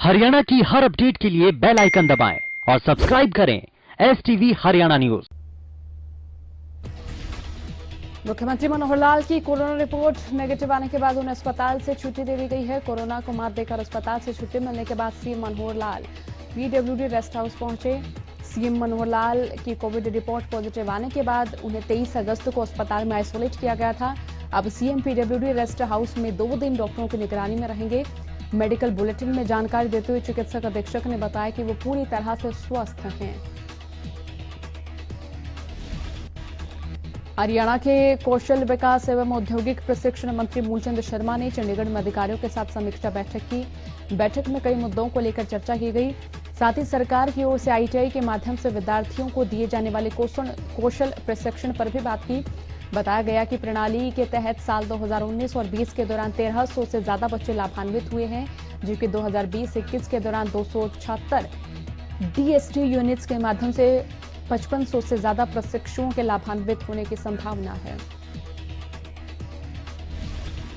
हरियाणा की हर अपडेट के लिए बेल आइकन दबाएं और सब्सक्राइब करें STV हरियाणा न्यूज। मुख्यमंत्री मनोहर लाल की कोरोना रिपोर्ट नेगेटिव आने के बाद उन्हें अस्पताल से छुट्टी दे दी गई है। कोरोना को मात देकर अस्पताल से छुट्टी मिलने के बाद CM Manohar Lal PWD rest house पहुंचे। सीएम मनोहर लाल की कोविड रिपोर्ट पॉजिटिव आने के बाद उन्हें 23 अगस्त को अस्पताल में आइसोलेट किया गया था। अब सीएम PWD रेस्ट हाउस में 2 दिन डॉक्टरों की निगरानी में रहेंगे। मेडिकल बुलेटिन में जानकारी देते हुए चिकित्सक अधीक्षक ने बताया कि वो पूरी तरह से स्वस्थ हैं। हरियाणा के कौशल विकास एवं औद्योगिक प्रशिक्षण मंत्री मूलचंद शर्मा ने चंडीगढ़ में अधिकारियों के साथ समीक्षा बैठक की। बैठक में कई मुद्दों को लेकर चर्चा की गई। साथ ही सरकार की ओर से ITI के माध्यम से विद्यार्थियों को दिए जाने वाले कौशल प्रशिक्षण पर भी बात की। बताया गया कि प्रणाली के तहत साल 2019 और 20 के दौरान 1300 से ज्यादा बच्चे लाभान्वित हुए हैं, जबकि 2020-21 के दौरान 276 DST यूनिट्स के माध्यम से 5500 से ज्यादा प्रशिक्षुओं के लाभान्वित होने की संभावना है।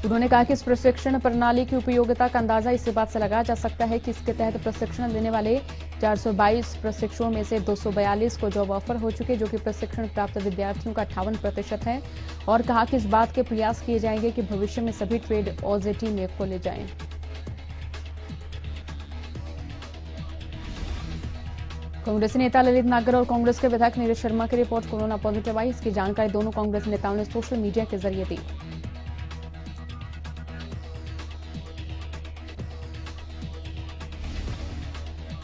उन्होंने कहा कि इस प्रशिक्षण प्रणाली की उपयोगिता का अंदाजा इसी बात से लगाया जा सकता है कि इसके तहत प्रशिक्षण लेने वाले 422 प्रशिक्षुओं में से 242 को जॉब ऑफर हो चुके, जो कि प्रशिक्षण प्राप्त विद्यार्थियों का 58% है। और कहा कि इस बात के प्रयास किए जाएंगे कि भविष्य में सभी ट्रेड OJT में खोले जाएं। कांग्रेस नेता ललित नागर और कांग्रेस के विधायक नीरज शर्मा की रिपोर्ट कोरोना पॉजिटिव आई। इसकी जानकारी दोनों कांग्रेस नेताओं ने सोशल मीडिया के जरिए दी।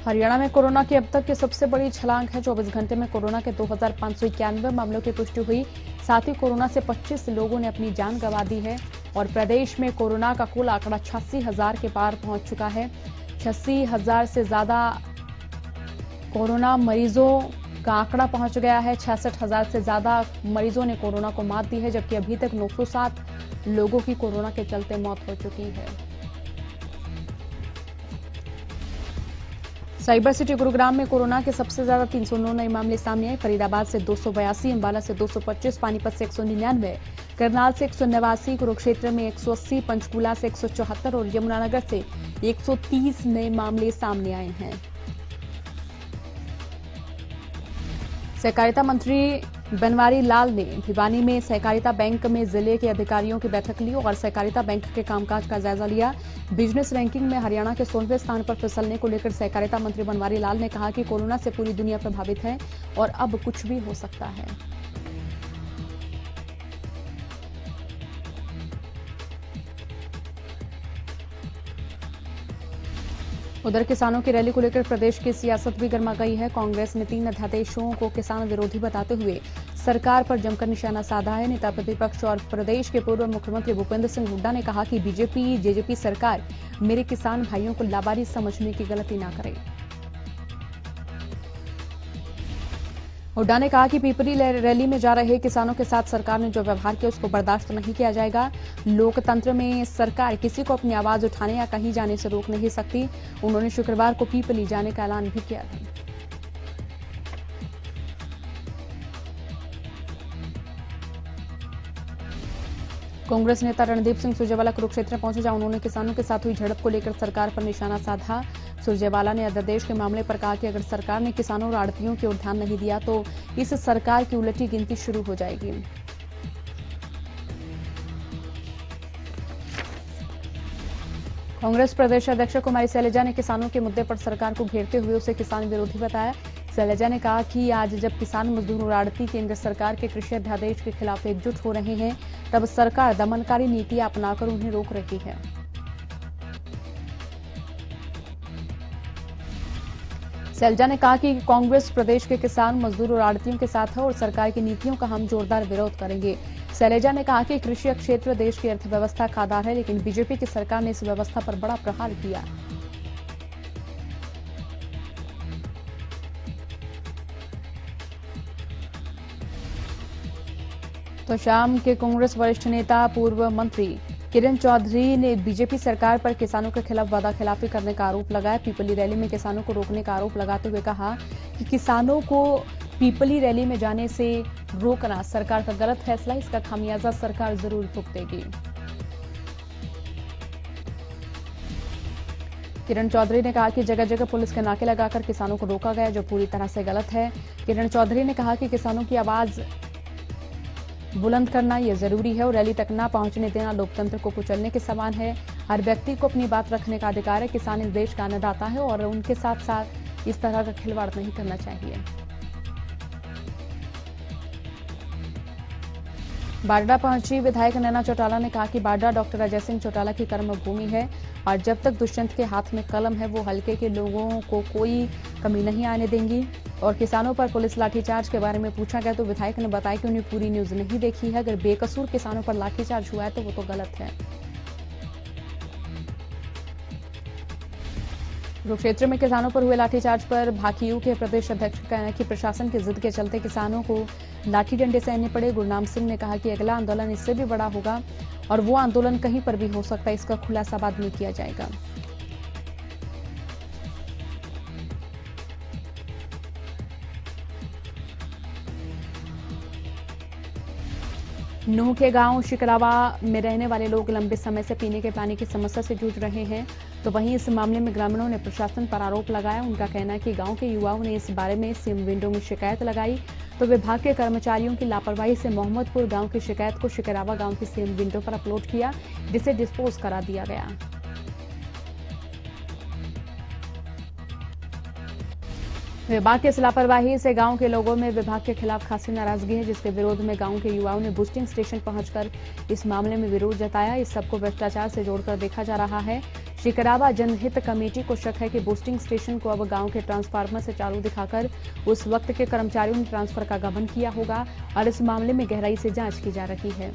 हरियाणा में कोरोना की अब तक की सबसे बड़ी छलांग है। 24 घंटे में कोरोना के 2591 मामलों की पुष्टि हुई। साथ ही कोरोना से 25 लोगों ने अपनी जान गंवा दी है और प्रदेश में कोरोना का कुल आंकड़ा 86,000 के पार पहुंच चुका है। 86,000 से ज्यादा कोरोना मरीजों का आंकड़ा पहुंच गया है। 66,000 से ज्यादा मरीजों ने कोरोना को मात दी है, जबकि अभी तक 907 लोगों की कोरोना के चलते मौत हो चुकी है। साइबर सिटी गुरुग्राम में कोरोना के सबसे ज्यादा 309 नए मामले सामने आए। फरीदाबाद से 282, अंबाला से 225, पानीपत से 199, करनाल से 189, कुरुक्षेत्र में 180, पंचकूला से 174 और यमुनानगर से 130 नए मामले सामने आए हैं। सहकारिता मंत्री बनवारी लाल ने भिवानी में सहकारिता बैंक में जिले के अधिकारियों की बैठक ली और सहकारिता बैंक के कामकाज का जायजा लिया। बिजनेस रैंकिंग में हरियाणा के 16वें स्थान पर फिसलने को लेकर सहकारिता मंत्री बनवारी लाल ने कहा कि कोरोना से पूरी दुनिया प्रभावित है और अब कुछ भी हो सकता है। उधर किसानों की रैली को लेकर प्रदेश की सियासत भी गर्मा गई है। कांग्रेस ने 3 अध्यादेशों को किसान विरोधी बताते हुए सरकार पर जमकर निशाना साधा है। नेता प्रतिपक्ष और प्रदेश के पूर्व मुख्यमंत्री भूपेंद्र सिंह हुड्डा ने कहा कि BJP सरकार मेरे किसान भाइयों को लावारिस समझने की गलती ना करे। हुड्डा ने कहा कि पीपली रैली में जा रहे किसानों के साथ सरकार ने जो व्यवहार किया उसको बर्दाश्त नहीं किया जाएगा। लोकतंत्र में सरकार किसी को अपनी आवाज उठाने या कहीं जाने से रोक नहीं सकती। उन्होंने शुक्रवार को पीपली जाने का ऐलान भी किया था। कांग्रेस नेता रणदीप सिंह सुरजेवाला कुरुक्षेत्र पहुंचे, जहां उन्होंने किसानों के साथ हुई झड़प को लेकर सरकार पर निशाना साधा। सुरजेवाला ने अध्यादेश के मामले पर कहा कि अगर सरकार ने किसानों और आड़तियों की ओर ध्यान नहीं दिया तो इस सरकार की उलटी गिनती शुरू हो जाएगी। कांग्रेस प्रदेश अध्यक्ष कुमारी शैलजा ने किसानों के मुद्दे पर सरकार को घेरते हुए उसे किसान विरोधी बताया। शैलजा ने कहा कि आज जब किसान, मजदूर और आड़ती केंद्र सरकार के कृषि अध्यादेश के खिलाफ एकजुट हो रहे हैं, तब सरकार दमनकारी नीति अपनाकर उन्हें रोक रही है। शैलजा ने कहा कि कांग्रेस प्रदेश के किसान, मजदूर और आड़तियों के साथ है और सरकार की नीतियों का हम जोरदार विरोध करेंगे। शैलजा ने कहा कि कृषि क्षेत्र देश की अर्थव्यवस्था का आधार है, लेकिन BJP की सरकार ने इस व्यवस्था पर बड़ा प्रहार किया। तो शाम के कांग्रेस वरिष्ठ नेता पूर्व मंत्री किरण चौधरी ने BJP सरकार पर किसानों के खिलाफ वादाखिलाफी करने का आरोप लगाया। पीपली रैली में किसानों को रोकने का आरोप लगाते हुए कहा कि किसानों को पीपली रैली में जाने से रोकना सरकार का गलत फैसला, इसका खामियाजा सरकार जरूर भुगतेगी। किरण चौधरी ने कहा कि जगह जगह पुलिस के नाके लगाकर किसानों को रोका गया, जो पूरी तरह से गलत है। किरण चौधरी ने कहा कि किसानों की आवाज बुलंद करना यह जरूरी है और रैली तक न पहुंचने देना लोकतंत्र को कुचलने के समान है। हर व्यक्ति को अपनी बात रखने का अधिकार है। किसान इस देश का अन्नदाता है और उनके साथ साथ इस तरह का खिलवाड़ नहीं करना चाहिए। बाडा पहुंची विधायक नैना चौटाला ने कहा कि बाडा डॉक्टर अजय सिंह चौटाला की कर्मभूमि है और जब तक दुष्यंत के हाथ में कलम है वो हल्के के लोगों को कोई कमी नहीं आने देंगी। और किसानों पर पुलिस लाठीचार्ज के बारे में पूछा गया तो विधायक ने बताया कि उन्हें पूरी न्यूज नहीं देखी है। अगर बेकसूर किसानों पर लाठीचार्ज हुआ है तो वो तो गलत है। कुरुक्षेत्र में किसानों पर हुए लाठीचार्ज पर भाकियू के प्रदेश अध्यक्ष का कहना है कि प्रशासन की जिद के चलते किसानों को लाठी डंडे सहने पड़े। गुरनाम सिंह ने कहा कि अगला आंदोलन इससे भी बड़ा होगा और वो आंदोलन कहीं पर भी हो सकता है, इसका खुलासा बाद में किया जाएगा। नूह के गांव शिकरावा में रहने वाले लोग लंबे समय से पीने के पानी की समस्या से जूझ रहे हैं, तो वहीं इस मामले में ग्रामीणों ने प्रशासन पर आरोप लगाया। उनका कहना है कि गांव के युवाओं ने इस बारे में सीएम विंडो में शिकायत लगाई तो विभाग के कर्मचारियों की लापरवाही से मोहम्मदपुर गांव की शिकायत को शिकरावा गांव की सीएम विंडो पर अपलोड किया, जिसे डिस्पोज करा दिया गया। विभाग की इस लापरवाही से गांव के लोगों में विभाग के खिलाफ खासी नाराजगी है, जिसके विरोध में गांव के युवाओं ने बूस्टिंग स्टेशन पहुंचकर इस मामले में विरोध जताया। इस सबको भ्रष्टाचार से जोड़कर देखा जा रहा है। शिकरावा जनहित कमेटी को शक है कि बूस्टिंग स्टेशन को अब गांव के ट्रांसफार्मर से चालू दिखाकर उस वक्त के कर्मचारियों ने ट्रांसफर का गबन किया होगा और इस मामले में गहराई से जांच की जा रही है।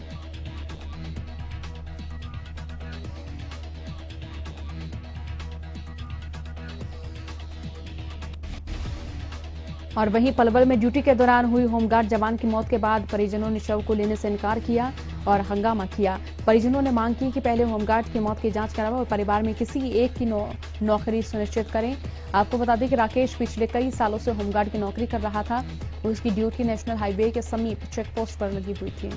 और वहीं पलवल में ड्यूटी के दौरान हुई होमगार्ड जवान की मौत के बाद परिजनों ने शव को लेने से इनकार किया और हंगामा किया। परिजनों ने मांग की कि पहले होमगार्ड की मौत की जांच कराएं और परिवार में किसी एक की नौकरी सुनिश्चित करें। आपको बता दें कि राकेश पिछले कई सालों से होमगार्ड की नौकरी कर रहा था। उसकी ड्यूटी नेशनल हाईवे के समीप चेकपोस्ट पर लगी हुई थी।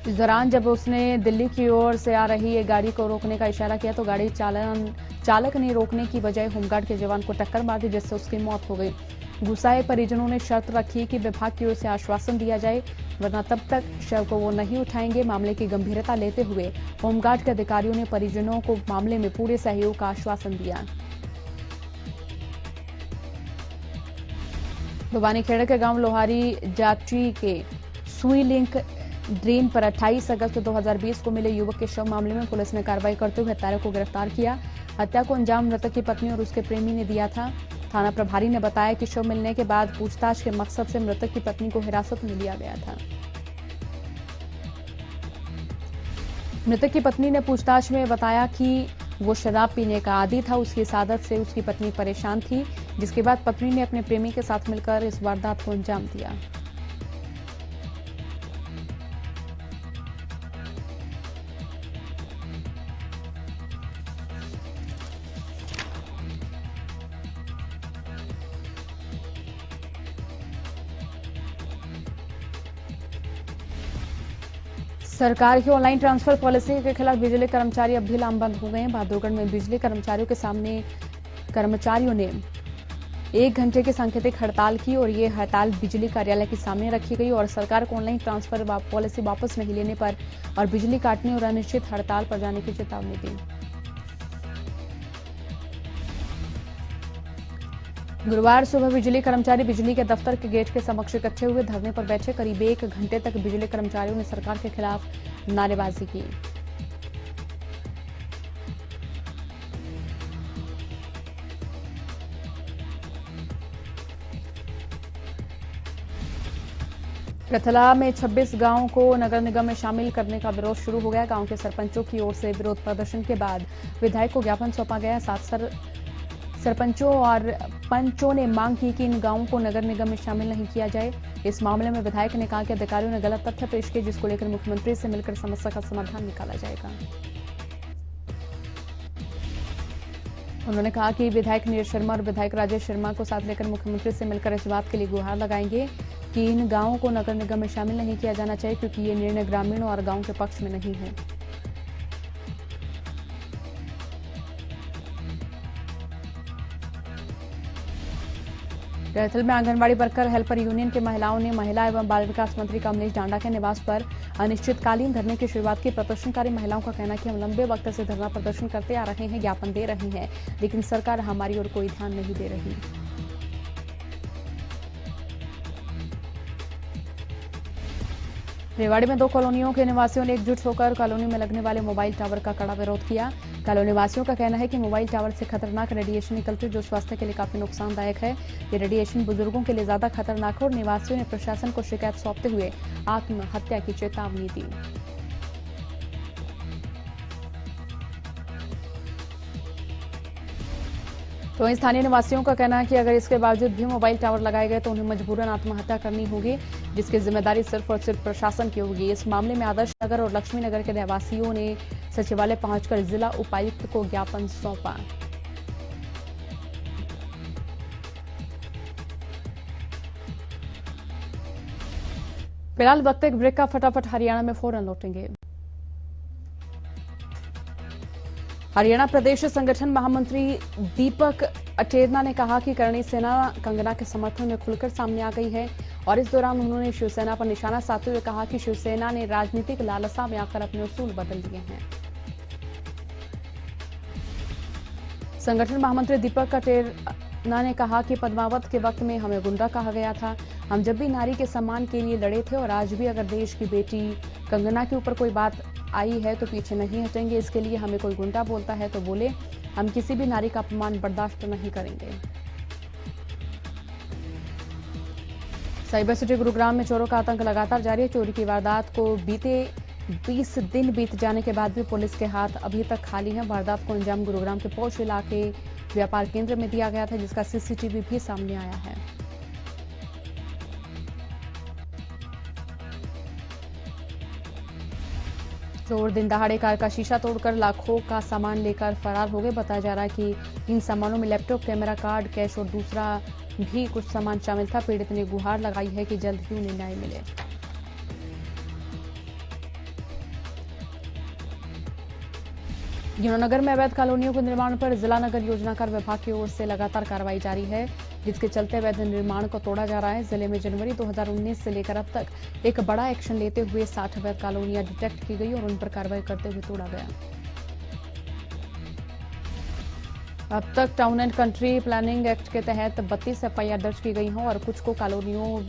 इस दौरान जब उसने दिल्ली की ओर से आ रही एक गाड़ी को रोकने का इशारा किया तो गाड़ी चालक ने रोकने की बजाय होमगार्ड के जवान को टक्कर मार दी, जिससे उसकी मौत हो गई। गुस्साए परिजनों ने शर्त रखी कि विभाग की ओर से आश्वासन दिया जाए, वरना तब तक शव को वो नहीं उठाएंगे। मामले की गंभीरता लेते हुए होमगार्ड के अधिकारियों ने परिजनों को मामले में पूरे सहयोग का आश्वासन दिया। भवानीखेड़ा के गांव लोहारी जाची के सुई लिंक ड्रेन पर 28 अगस्त 2020 को मिले युवक के शव मामले में पुलिस ने कार्रवाई करते हुए हत्यारे को गिरफ्तार किया। हत्या को अंजाम मृतक की पत्नी और उसके प्रेमी ने दिया था। थाना प्रभारी ने बताया कि शव मिलने के बाद पूछताछ के मकसद से मृतक की पत्नी को हिरासत में लिया गया था। मृतक की पत्नी ने पूछताछ में बताया कि वो शराब पीने का आदी था। उसकी इस आदत से उसकी पत्नी परेशान थी, जिसके बाद पत्नी ने अपने प्रेमी के साथ मिलकर इस वारदात को अंजाम दिया। सरकार की ऑनलाइन ट्रांसफर पॉलिसी के खिलाफ बिजली कर्मचारी अब भी लामबंद हो गए हैं। बहादुरगढ़ में बिजली कर्मचारियों के सामने कर्मचारियों ने 1 घंटे की सांकेतिक हड़ताल की और ये हड़ताल बिजली कार्यालय के सामने रखी गई और सरकार को ऑनलाइन ट्रांसफर पॉलिसी वापस नहीं लेने पर और बिजली काटने और अनिश्चित हड़ताल पर जाने की चेतावनी दी। गुरुवार सुबह बिजली कर्मचारी बिजली के दफ्तर के गेट के समक्ष इकट्ठे हुए धरने पर बैठे। करीब 1 घंटे तक बिजली कर्मचारियों ने सरकार के खिलाफ नारेबाजी की। रतला में 26 गांवों को नगर निगम में शामिल करने का विरोध शुरू हो गया। गांव के सरपंचों की ओर से विरोध प्रदर्शन के बाद विधायक को ज्ञापन सौंपा गया। साथ सरपंचों और पंचों ने मांग की कि इन गांवों को नगर निगम में शामिल नहीं किया जाए। इस मामले में विधायक ने कहा कि अधिकारियों ने गलत तथ्य पेश किए, जिसको लेकर मुख्यमंत्री से मिलकर समस्या का समाधान निकाला जाएगा। उन्होंने कहा कि विधायक नीरज शर्मा और विधायक राजेश शर्मा को साथ लेकर मुख्यमंत्री से मिलकर इस बात के लिए गुहार लगाएंगे कि इन गांवों को नगर निगम में शामिल नहीं किया जाना चाहिए, क्योंकि ये निर्णय ग्रामीणों और गांव के पक्ष में नहीं है। कैथल में आंगनबाड़ी वर्कर हेल्पर यूनियन की महिलाओं ने महिला एवं बाल विकास मंत्री कमलेश डांडा के निवास पर अनिश्चितकालीन धरने की शुरुआत की। प्रदर्शनकारी महिलाओं का कहना है कि हम लंबे वक्त से धरना प्रदर्शन करते आ रहे हैं, ज्ञापन दे रहे हैं, लेकिन सरकार हमारी ओर कोई ध्यान नहीं दे रही। रेवाड़ी में 2 कॉलोनियों के निवासियों ने एकजुट होकर कॉलोनी में लगने वाले मोबाइल टावर का कड़ा विरोध किया। कॉलोनी वासियों का कहना है कि मोबाइल टावर से खतरनाक रेडिएशन निकलती है, जो स्वास्थ्य के लिए काफी नुकसानदायक है। ये रेडिएशन बुजुर्गों के लिए ज्यादा खतरनाक है और निवासियों ने प्रशासन को शिकायत सौंपते हुए आत्महत्या की चेतावनी दी। तो वहीं स्थानीय निवासियों का कहना है कि अगर इसके बावजूद भी मोबाइल टावर लगाए गए तो उन्हें मजबूरन आत्महत्या करनी होगी, जिसकी जिम्मेदारी सिर्फ और सिर्फ प्रशासन की होगी। इस मामले में आदर्श नगर और लक्ष्मी नगर के रहवासियों ने सचिवालय पहुंचकर जिला उपायुक्त को ज्ञापन सौंपा। फिलहाल वक्त एक ब्रेक का, फटाफट हरियाणा में फौरन लौटेंगे। हरियाणा प्रदेश संगठन महामंत्री दीपक अटेरना ने कहा कि करणी सेना कंगना के समर्थन में खुलकर सामने आ गई है और इस दौरान उन्होंने शिवसेना पर निशाना साधते हुए कहा कि शिवसेना ने राजनीतिक लालसा में आकर अपने उसूल बदल दिए हैं। संगठन महामंत्री दीपक अटेरना ने कहा कि पद्मावत के वक्त में हमें गुंडा कहा गया था। हम जब भी नारी के सम्मान के लिए लड़े थे और आज भी अगर देश की बेटी कंगना के ऊपर कोई बात आई है तो पीछे नहीं हटेंगे। इसके लिए हमें कोई गुंडा बोलता है तो बोले, हम किसी भी नारी का अपमान बर्दाश्त नहीं करेंगे। साइबर सिटी गुरुग्राम में चोरों का आतंक लगातार जारी है। चोरी की वारदात को बीते 20 दिन बीत जाने के बाद भी पुलिस के हाथ अभी तक खाली है। वारदात को अंजाम गुरुग्राम के पौष इलाके व्यापार केंद्र में दिया गया था, जिसका सीसीटीवी भी सामने आया है। चोर दिन दहाड़े कार का शीशा तोड़कर लाखों का सामान लेकर फरार हो गए। बताया जा रहा है कि इन सामानों में लैपटॉप, कैमरा, कार्ड, कैश और दूसरा भी कुछ सामान शामिल था। पीड़ित ने गुहार लगाई है कि जल्द ही उन्हें न्याय मिले। यमुनानगर में अवैध कॉलोनियों के निर्माण पर जिला नगर योजनाकार विभाग की ओर से लगातार कार्रवाई जारी है, जिसके चलते अवैध निर्माण को तोड़ा जा रहा है। जिले में जनवरी 2019 से लेकर अब तक एक बड़ा एक्शन लेते हुए 60 अवैध कॉलोनियां डिटेक्ट की गई और उन पर कार्रवाई करते हुए तोड़ा गया। अब तक town and country planning act के तहत 32 एफआईआर दर्ज की गई हैं और कुछ को कॉलोनियों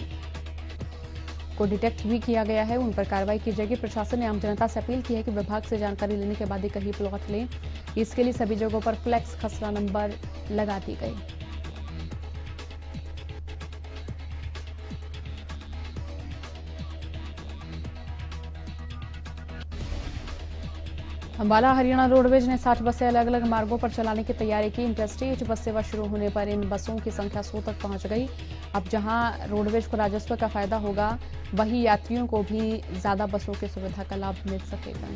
को डिटेक्ट भी किया गया है, उन पर कार्रवाई की जाएगी। प्रशासन ने आम जनता से अपील की है कि विभाग से जानकारी लेने के बाद ही कहीं प्लॉट लें। इसके लिए सभी जगहों पर फ्लैक्स खसरा नंबर लगा दी गई। अंबाला हरियाणा रोडवेज ने 60 बसें अलग अलग मार्गों पर चलाने की तैयारी की। इंटरस्टेट बस सेवा शुरू होने पर इन बसों की संख्या 100 तक पहुंच गई। अब जहां रोडवेज को राजस्व का फायदा होगा, वहीं यात्रियों को भी ज्यादा बसों की सुविधा का लाभ मिल सकेगा।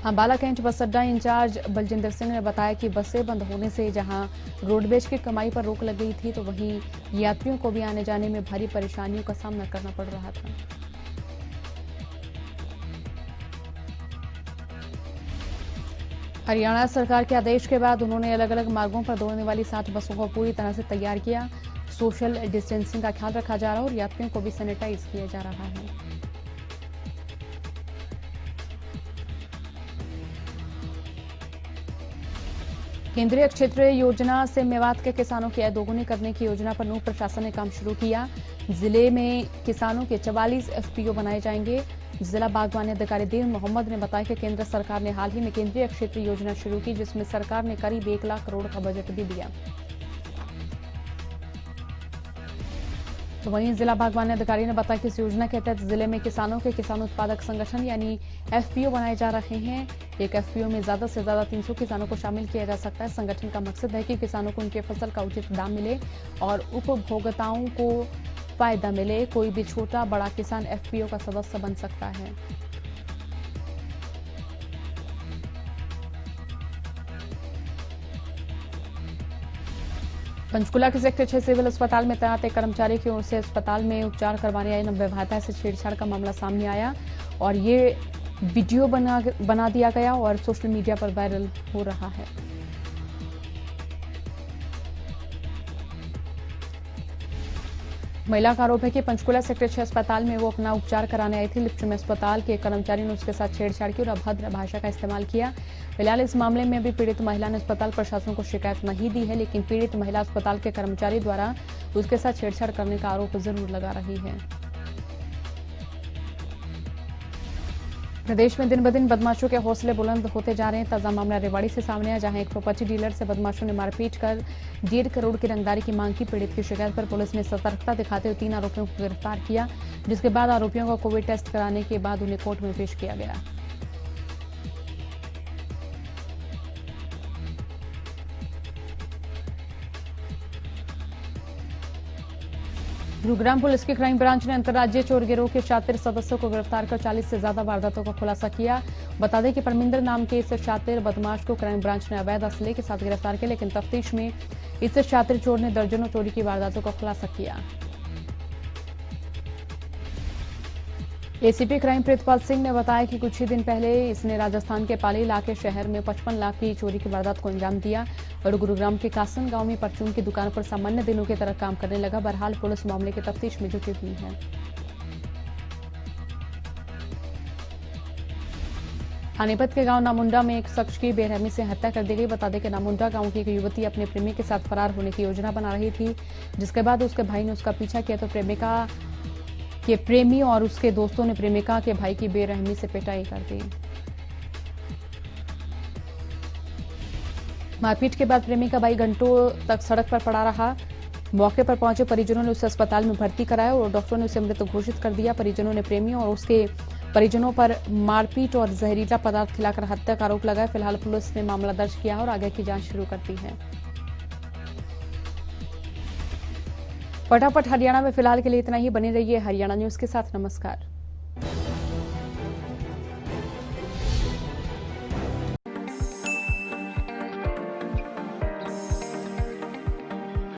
अंबाला कैंट बस अड्डा इंचार्ज बलजिंदर सिंह ने बताया कि बसें बंद होने से जहां रोडवेज की कमाई पर रोक लग गई थी, तो वहीं यात्रियों को भी आने जाने में भारी परेशानियों का सामना करना पड़ रहा था। हरियाणा सरकार के आदेश के बाद उन्होंने अलग अलग मार्गों पर दौड़ने वाली 60 बसों को पूरी तरह से तैयार किया। सोशल डिस्टेंसिंग का ख्याल रखा जा रहा है और यात्रियों को भी सैनिटाइज किया जा रहा है। केंद्रीय क्षेत्रीय योजना से मेवात के किसानों की आय दोगुनी करने की योजना पर नूह प्रशासन ने काम शुरू किया। जिले में किसानों के 44 एफपीओ बनाए जाएंगे। जिला बागवानी अधिकारी दीन मोहम्मद ने बताया कि केंद्र सरकार ने हाल ही में केंद्रीय क्षेत्रीय योजना शुरू की, जिसमें सरकार ने करीब 1 लाख करोड़ का बजट भी दिया। तो वहीं जिला बागवानी अधिकारी ने बताया कि इस योजना के तहत जिले में किसानों के किसान उत्पादक संगठन यानी एफपीओ बनाए जा रहे हैं। एक एफपीओ में ज्यादा से ज्यादा 300 किसानों को शामिल किया जा सकता है। संगठन का मकसद है कि किसानों को उनके फसल का उचित दाम मिले और उपभोक्ताओं को फायदा मिले। कोई भी छोटा बड़ा किसान एफपीओ का सदस्य बन सकता है। पंचकुला के सेक्टर 6 सिविल अस्पताल में तैनात एक कर्मचारी की ओर से अस्पताल में उपचार करवाने आए नवविवाहिता से छेड़छाड़ का मामला सामने आया और ये वीडियो बना दिया गया और सोशल मीडिया पर वायरल हो रहा है। महिला का आरोप है कि पंचकुला सेक्टर 6 अस्पताल में वो अपना उपचार कराने आई थी। लिफ्ट में अस्पताल के कर्मचारी ने उसके साथ छेड़छाड़ की और अभद्र भाषा का इस्तेमाल किया। फिलहाल इस मामले में अभी पीड़ित महिला ने अस्पताल प्रशासन को शिकायत नहीं दी है, लेकिन पीड़ित महिला अस्पताल के कर्मचारी द्वारा उसके साथ छेड़छाड़ करने का आरोप जरूर लगा रही है। प्रदेश में दिन ब दिन बदमाशों के हौसले बुलंद होते जा रहे हैं। ताजा मामला रेवाड़ी से सामने आया, जहां एक प्रॉपर्टी डीलर से बदमाशों ने मारपीट कर 1.5 करोड़ की रंगदारी की मांग की। पीड़ित की शिकायत पर पुलिस ने सतर्कता दिखाते हुए 3 आरोपियों को गिरफ्तार किया, जिसके बाद आरोपियों का कोविड टेस्ट कराने के बाद उन्हें कोर्ट में पेश किया गया। गुरुग्राम पुलिस की क्राइम ब्रांच ने अंतर्राज्यीय चोर गिरोह के 34 सदस्यों को गिरफ्तार कर 40 से ज्यादा वारदातों का खुलासा किया। बता दें कि परमिंदर नाम के इस शातिर बदमाश को क्राइम ब्रांच ने अवैध असले के साथ गिरफ्तार किया, लेकिन तफ्तीश में इस शातिर चोर ने दर्जनों चोरी की वारदातों का खुलासा किया। एसीपी क्राइम प्रीतपाल सिंह ने बताया कि कुछ ही दिन पहले इसने राजस्थान के पाली इलाके शहर में 55 लाख की चोरी की वारदात को अंजाम दिया और गुरुग्राम के कासन गांव में परचून की दुकान पर सामान्य दिनों की तरह काम करने लगा। बहरहाल पुलिस मामले की तफ्तीश में जुटी हुई है। पानीपत के गांव नामुंडा में एक शख्स की बेरहमी से हत्या कर दी गई। बता दें कि नामुंडा गांव की एक युवती अपने प्रेमी के साथ फरार होने की योजना बना रही थी, जिसके बाद उसके भाई ने उसका पीछा किया तो प्रेमिका के प्रेमी और उसके दोस्तों ने प्रेमिका के भाई की बेरहमी से पिटाई कर दी। मारपीट के बाद प्रेमी का भाई घंटों तक सड़क पर पड़ा रहा। मौके पर पहुंचे परिजनों ने उसे अस्पताल में भर्ती कराया और डॉक्टरों ने उसे मृत घोषित कर दिया। परिजनों ने प्रेमी और उसके परिजनों पर मारपीट और जहरीला पदार्थ खिलाकर हत्या का आरोप लगाया। फिलहाल पुलिस ने मामला दर्ज किया और आगे की जांच शुरू कर दी है। फटाफट हरियाणा में फिलहाल के लिए इतना ही। बने रहिए हरियाणा न्यूज के साथ। नमस्कार।